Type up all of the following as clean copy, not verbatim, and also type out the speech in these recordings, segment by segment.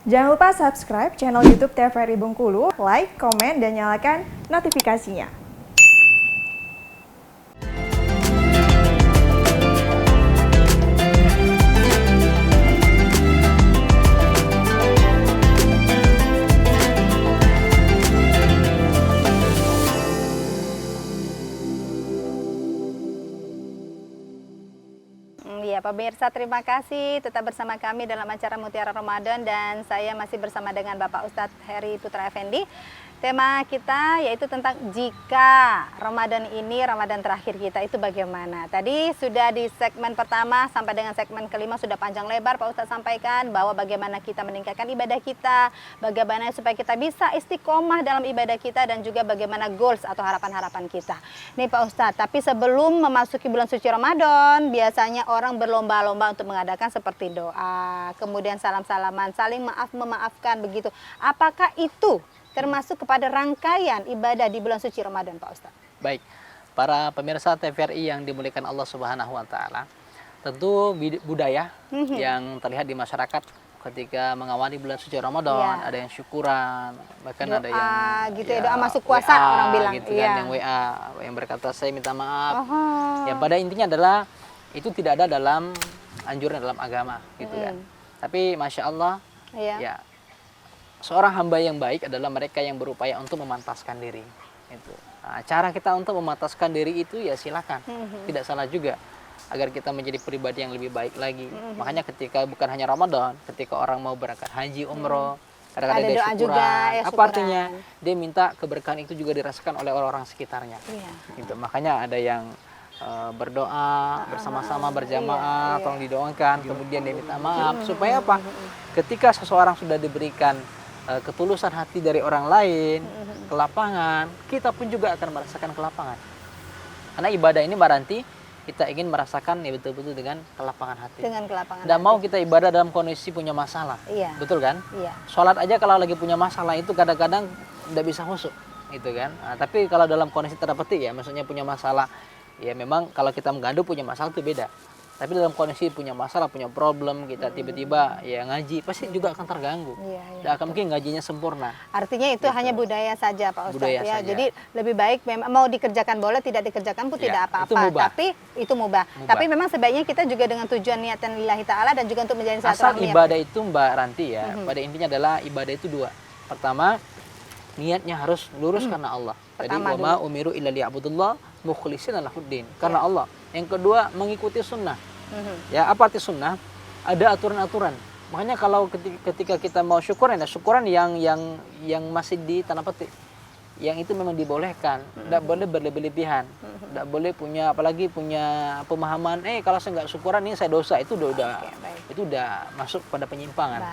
Jangan lupa subscribe channel YouTube TVRI Bengkulu, like, komen, dan nyalakan notifikasinya. Ya, pemirsa, terima kasih tetap bersama kami dalam acara Mutiara Ramadan dan saya masih bersama dengan Bapak Ustadz Heri Putra Effendi. Tema kita yaitu tentang jika Ramadan ini Ramadan terakhir kita itu bagaimana. Tadi sudah di segmen pertama sampai dengan segmen kelima sudah panjang lebar Pak Ustadz sampaikan bahwa bagaimana kita meningkatkan ibadah kita, bagaimana supaya kita bisa istiqomah dalam ibadah kita dan juga bagaimana goals atau harapan-harapan kita. Nih Pak Ustadz, tapi sebelum memasuki bulan suci Ramadan, biasanya orang berlomba-lomba untuk mengadakan seperti doa, kemudian salam-salaman, saling maaf-memaafkan begitu. Apakah itu termasuk kepada rangkaian ibadah di bulan suci Ramadan, Pak Ustadz? Baik, para pemirsa TVRI yang dimuliakan Allah Subhanahu wa Ta'ala, tentu budaya yang terlihat di masyarakat ketika mengawali bulan suci Ramadan, ada yang syukuran, bahkan doa, ada yang gitu ya, doa masuk puasa WA, orang bilang, gitu kan, yang WA, yang berkata saya minta maaf. Yang pada intinya adalah itu tidak ada dalam anjuran dalam agama, gitu kan. Tapi masya Allah, ya seorang hamba yang baik adalah mereka yang berupaya untuk memantaskan diri. Itu. Nah, cara kita untuk memantaskan diri itu ya silakan, tidak salah juga, agar kita menjadi pribadi yang lebih baik lagi. Makanya ketika bukan hanya Ramadan, ketika orang mau berangkat haji, umroh, kadang-kadang dia syukuran. Juga, ya, apa artinya? Dia minta keberkahan itu juga dirasakan oleh orang-orang sekitarnya. Gitu. Makanya ada yang berdoa bersama-sama berjamaah, tolong didoakan, kemudian dia minta maaf. Supaya apa? Ketika seseorang sudah diberikan ketulusan hati dari orang lain, kelapangan, kita pun juga akan merasakan kelapangan. Karena ibadah ini Mbak Ranti, kita ingin merasakan ya betul-betul dengan kelapangan hati. Dengan kelapangan Dan hati. mau kita ibadah dalam kondisi punya masalah. Betul kan? Sholat aja kalau lagi punya masalah itu kadang-kadang tidak bisa khusyuk, gitu kan. Nah, tapi kalau dalam kondisi tanda petik ya, maksudnya punya masalah, ya memang kalau kita mengadu punya masalah itu beda. Tapi dalam kondisi punya masalah, punya problem, kita tiba-tiba ya ngaji, pasti juga akan terganggu. Tidak akan mungkin ngajinya sempurna. Artinya itu hanya budaya saja Pak Ustadz. Budaya ya. saja. Jadi lebih baik memang mau dikerjakan boleh, tidak dikerjakan pun tidak apa-apa. Tapi itu mubah. Tapi memang sebaiknya kita juga dengan tujuan niatan lillahi ta'ala dan juga untuk menjalin silaturahmi. silaturahmi. Asal ibadah itu Mbak Ranti ya, pada intinya adalah ibadah itu dua. Pertama, niatnya harus lurus karena Allah. Jadi wama umiru illa liya'budullah mukhlishina lahuddin, karena Allah. Yang kedua, mengikuti sunnah. Ya, apa arti sunnah? Ada aturan-aturan. Makanya kalau ketika kita mau syukuran, ya syukuran yang masih di tanda petik, yang itu memang dibolehkan, tidak boleh berlebih-lebihan, tidak boleh punya, apalagi punya pemahaman, kalau saya nggak syukuran ini saya dosa, itu udah masuk pada penyimpangan.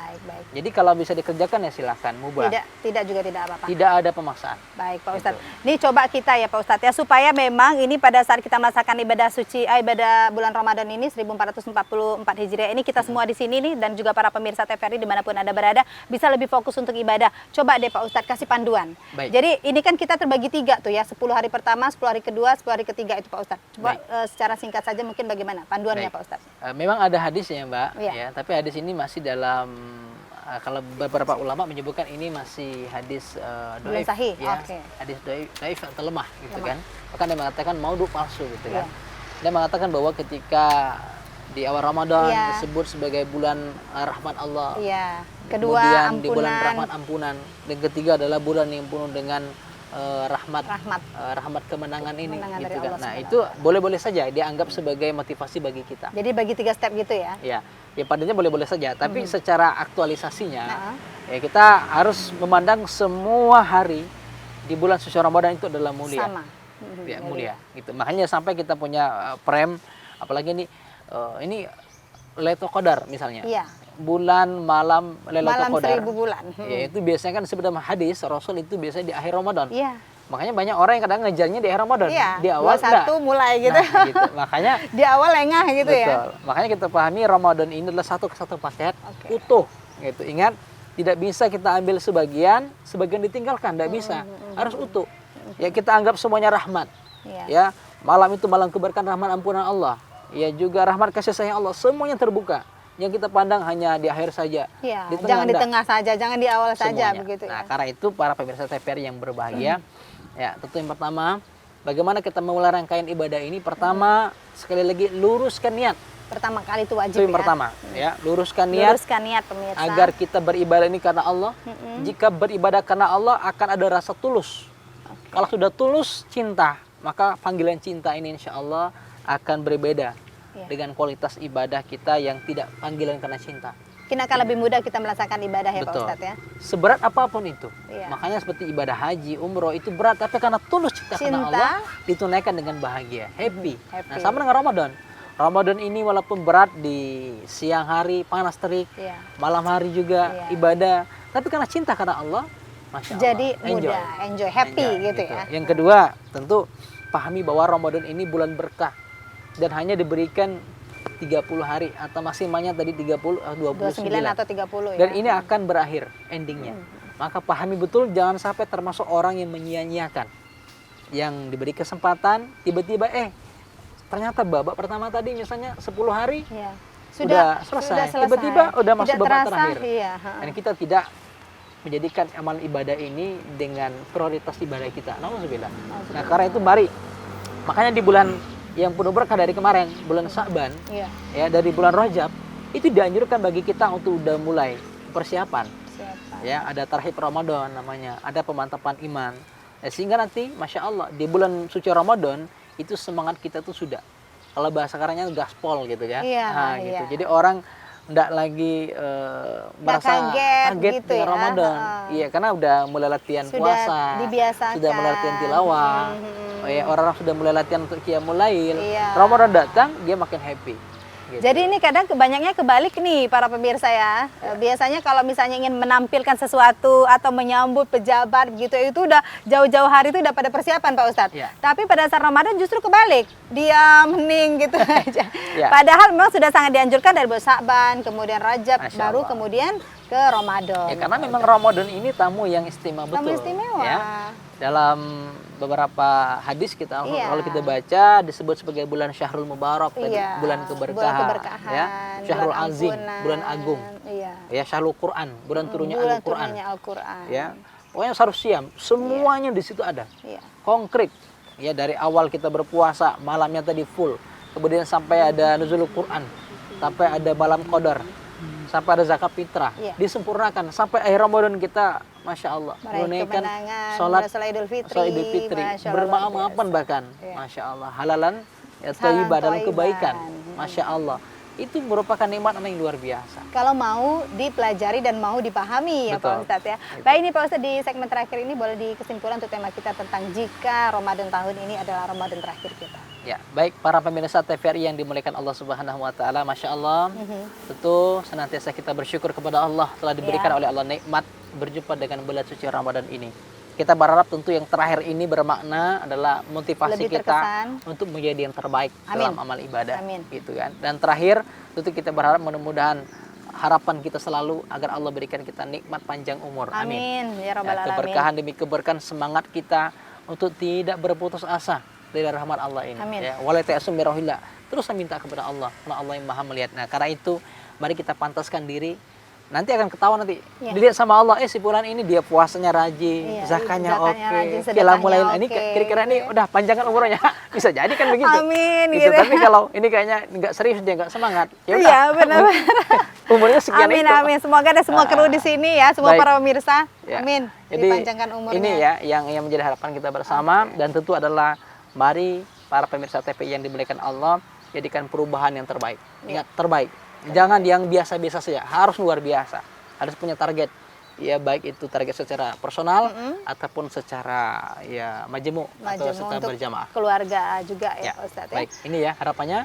Jadi kalau bisa dikerjakan ya silahkan, mubah. Tidak juga tidak apa-apa. Tidak ada pemaksaan. Baik Pak Ustadz. Ini coba kita ya Pak Ustadz ya, supaya memang ini pada saat kita merasakan ibadah suci, ibadah bulan Ramadan ini 1444 Hijriah ini, kita semua di sini nih dan juga para pemirsa TVRI dimanapun Anda berada bisa lebih fokus untuk ibadah. Coba deh Pak Ustadz kasih panduan. Baik. Jadi ini kan kita terbagi 3 tuh ya, 10 hari pertama, 10 hari kedua, 10 hari ketiga itu Pak Ustadz. Coba secara singkat saja mungkin bagaimana panduannya Pak Ustadz. Memang ada hadisnya Mbak, ya, tapi hadis ini masih dalam, kalau beberapa ulama menyebutkan ini masih hadis dhaif, ya, hadis dhaif atau lemah gitu kan. Bahkan dia mengatakan maudhu palsu gitu kan. Dia mengatakan bahwa ketika di awal Ramadan disebut sebagai bulan rahmat Allah. Kedua, kemudian ampunan. Di bulan rahmat ampunan. Dan ketiga adalah bulan yang penuh dengan rahmat kemenangan ini gitu kan. Nah, itu boleh-boleh saja dianggap sebagai motivasi bagi kita. Jadi bagi 3 step gitu ya. Ya padanya boleh-boleh saja, tapi secara aktualisasinya ya kita harus memandang semua hari di bulan suci Ramadan itu adalah mulia. Sama. Ya, mulia gitu. Makanya sampai kita punya apalagi ini Lailatul Qadar misalnya. Bulan malam Lailatul Qadar. 1000 bulan. Ya, itu biasanya kan sebenarnya hadis Rasul itu biasanya di akhir Ramadan. Makanya banyak orang yang kadang ngejarnya di akhir Ramadan. Di awal 21 mulai gitu. Nah, gitu. Makanya di awal lengah gitu ya. Betul. Makanya kita pahami Ramadan ini adalah satu kesatuan paket utuh gitu. Ingat, tidak bisa kita ambil sebagian ditinggalkan, tidak bisa. Harus utuh. Ya, kita anggap semuanya rahmat. Ya, malam itu malam keberkahan, rahmat ampunan Allah. Ya, juga rahmat kasih sayang Allah, semuanya terbuka. yang kita pandang hanya di akhir saja. Ya, Di tengah jangan di enggak. tengah saja, jangan di awal saja Semuanya. begitu Nah, ya. karena itu para pemirsa TVRI yang berbahagia, ya tentu yang pertama, bagaimana kita memulai rangkaian ibadah ini? Pertama, sekali lagi luruskan niat. Pertama kali itu wajib Itu yang ya. pertama, ya luruskan niat Luruskan niat pemirsa. agar kita beribadah ini karena Allah. Jika beribadah karena Allah akan ada rasa tulus. Kalau sudah tulus cinta, maka panggilan cinta ini insya Allah akan berbeda dengan kualitas ibadah kita yang tidak panggilan karena cinta. Mungkin akan lebih mudah kita melaksanakan ibadah ya Pak Betul. Ustadz ya. Seberat apapun itu. Iya. Makanya seperti ibadah haji, umroh itu berat, tapi karena tulus cinta karena Cinta. Allah ditunaikan dengan bahagia, happy. Happy. Nah, sama dengan Ramadan. Ramadan ini walaupun berat di siang hari panas terik, Iya. malam hari juga Iya. ibadah, tapi karena cinta karena Allah, masya Allah. Jadi mudah, enjoy, happy Enjoy, gitu ya. Yang kedua, tentu pahami bahwa Ramadan ini bulan berkah dan hanya diberikan 30 hari atau maksimalnya tadi 29 atau 30 ya. dan ini akan berakhir endingnya. Maka pahami betul, jangan sampai termasuk orang yang menyia-nyiakan, yang diberi kesempatan tiba-tiba ternyata babak pertama tadi misalnya 10 hari Iya. sudah selesai. Tiba-tiba udah masuk Tidak babak terasa, terakhir. Iya. Dan kita tidak menjadikan amal ibadah ini dengan prioritas ibadah kita. Nauzubillah. Nah, karena itu mari, makanya di bulan yang penuh berkah dari kemarin, bulan Sa'ban, Iya. ya dari bulan Rajab, itu dianjurkan bagi kita untuk udah mulai persiapan. Siapa? Ya, ada tarhib Ramadan namanya, ada pemantapan iman. Sehingga nanti, masya Allah, di bulan suci Ramadan itu semangat kita tuh sudah, kalau bahasa sekarangnya gaspol gitu kan. Iya, Nah, iya. gitu. Jadi orang nggak lagi merasa kaget gitu dengan ya. Ramadan. Iya, karena udah mulai latihan Sudah puasa, dibiasakan. sudah mulai latihan tilawah. Ya, orang sudah mulai latihan untuk qiyamul lail. Iya. Ramadan datang, dia makin happy. Gitu. Jadi ini kadang banyaknya kebalik nih para pemirsa ya. Biasanya kalau misalnya ingin menampilkan sesuatu atau menyambut pejabat gitu, itu udah jauh-jauh hari itu udah pada persiapan Pak Ustadz. Ya. Tapi pada saat Ramadan justru kebalik, diam, hening gitu aja. Ya. Padahal memang sudah sangat dianjurkan dari bulan Sa'ban, kemudian Rajab, Masya baru Allah. kemudian ke Ramadan. Ya, karena memang Ramadan ini tamu yang istimewa betul. Tamu istimewa. Ya. Dalam beberapa hadis kita, Iya. kalau kita baca disebut sebagai bulan Syahrul Mubarak, tadi, Iya. bulan keberkahan, ya. Syahrul bulan Azim, ampunan. bulan agung, Iya. ya Syahrul Quran, bulan turunnya Bulan Al-Quran, turunnya Al-Quran. ya. Pokoknya harus siam, semuanya di situ ada, Iya. konkret, ya dari awal kita berpuasa, malamnya tadi full, kemudian sampai ada nuzul Quran, sampai ada malam qadar, sampai ada zakat fitrah, Iya. disempurnakan sampai akhir Ramadan kita, masya Allah, Meraih menunaikan kemenangan, sholat sholat Idul Fitri, sholat Idul Fitri, Masya Allah, bermaaf-maafan luar biasa. bahkan, Iya. masya Allah, halalan ya Salam thayyibah dalam thayyiban. kebaikan, masya Allah, itu merupakan nikmat yang luar biasa. Kalau mau dipelajari dan mau dipahami ya Betul. Pak Ustadz ya. Baik, ini Pak Ustadz di segmen terakhir ini boleh dikesimpulan untuk tema kita tentang jika Ramadan tahun ini adalah Ramadan terakhir kita. Ya, baik para pemirsa TVRI yang dimuliakan Allah Subhanahu wa taala, masya Allah. Tentu senantiasa kita bersyukur kepada Allah telah diberikan Ya. oleh Allah nikmat berjumpa dengan bulan suci Ramadan ini. Kita berharap tentu yang terakhir ini bermakna adalah motivasi Lebih kita terkesan. untuk menjadi yang terbaik Amin. dalam amal ibadah, Amin. gitu kan. Dan terakhir tentu kita berharap mudah-mudahan harapan kita selalu agar Allah berikan kita nikmat panjang umur. Amin. Amin ya Rabbal Alamin. Keberkahan demi keberkahan, semangat kita untuk tidak berputus asa dari rahmat Allah ini. Amin. Ya, wala ta'asum birahillah. Terus minta kepada Allah, karena Allah yang Maha melihat. Nah, karena itu mari kita pantaskan diri. Nanti akan ketahuan nanti. Iya. Dilihat sama Allah, si fulan ini dia puasanya rajin, Iya, zakahnya zakahnya oke, rajin, qiyamul lail sedekahnya ini oke. kira-kira ini udah panjangan umurnya. Bisa jadi kan begitu. Amin, Gitu. gitu. Tapi kalau ini kayaknya nggak serius, dia nggak semangat. Ya udah. Iya, benar. Umurnya sekian Amin, itu. amin. Semoga ada semua kru di sini ya, semua Baik. para pemirsa. Ya. Amin. Jadi Dipanjangkan umurnya. ini ya yang menjadi harapan kita bersama, dan tentu adalah mari para pemirsa TVRI yang dimuliakan Allah jadikan perubahan yang terbaik. Ingat, terbaik. Jangan yang biasa-biasa saja, harus luar biasa. Harus punya target. Ya, baik itu target secara personal ataupun secara ya majemuk atau Majemuk secara untuk berjamaah. keluarga juga ya, Ya, Pak Ustadz ya. baik. Ini ya harapannya.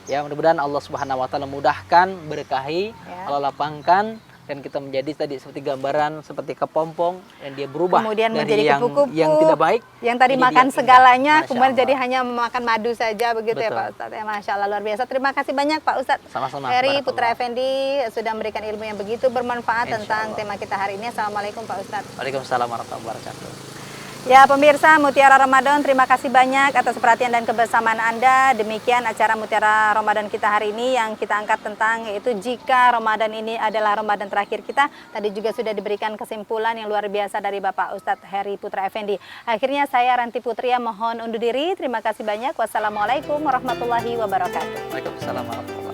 Ya, mudah-mudahan Allah Subhanahu wa taala mudahkan, berkahi, Ya. Allah lapangkan, dan kita menjadi tadi seperti gambaran, seperti kepompong, dan dia berubah Kemudian dari menjadi yang kupu-kupu yang tidak baik, yang tadi menjadi makan yang indah. segalanya, Masya kemudian Allah. jadi hanya memakan madu saja begitu ya Betul. Pak Ustadz ya. Masya Allah, luar biasa. Terima kasih banyak Pak Ustadz Sama-sama. Heri Barakallah. Putra Effendi sudah memberikan ilmu yang begitu bermanfaat Insya tentang Allah. tema kita hari ini. Assalamualaikum Pak Ustadz. Waalaikumsalam warahmatullahi wabarakatuh. Ya pemirsa Mutiara Ramadan, terima kasih banyak atas perhatian dan kebersamaan Anda. Demikian acara Mutiara Ramadan kita hari ini yang kita angkat tentang yaitu jika Ramadan ini adalah Ramadan terakhir kita. Tadi juga sudah diberikan kesimpulan yang luar biasa dari Bapak Ustadz Heri Putra Effendi. Akhirnya saya Ranti Putria mohon undur diri. Terima kasih banyak. Wassalamualaikum warahmatullahi wabarakatuh. Waalaikumsalam warahmatullahi wabarakatuh.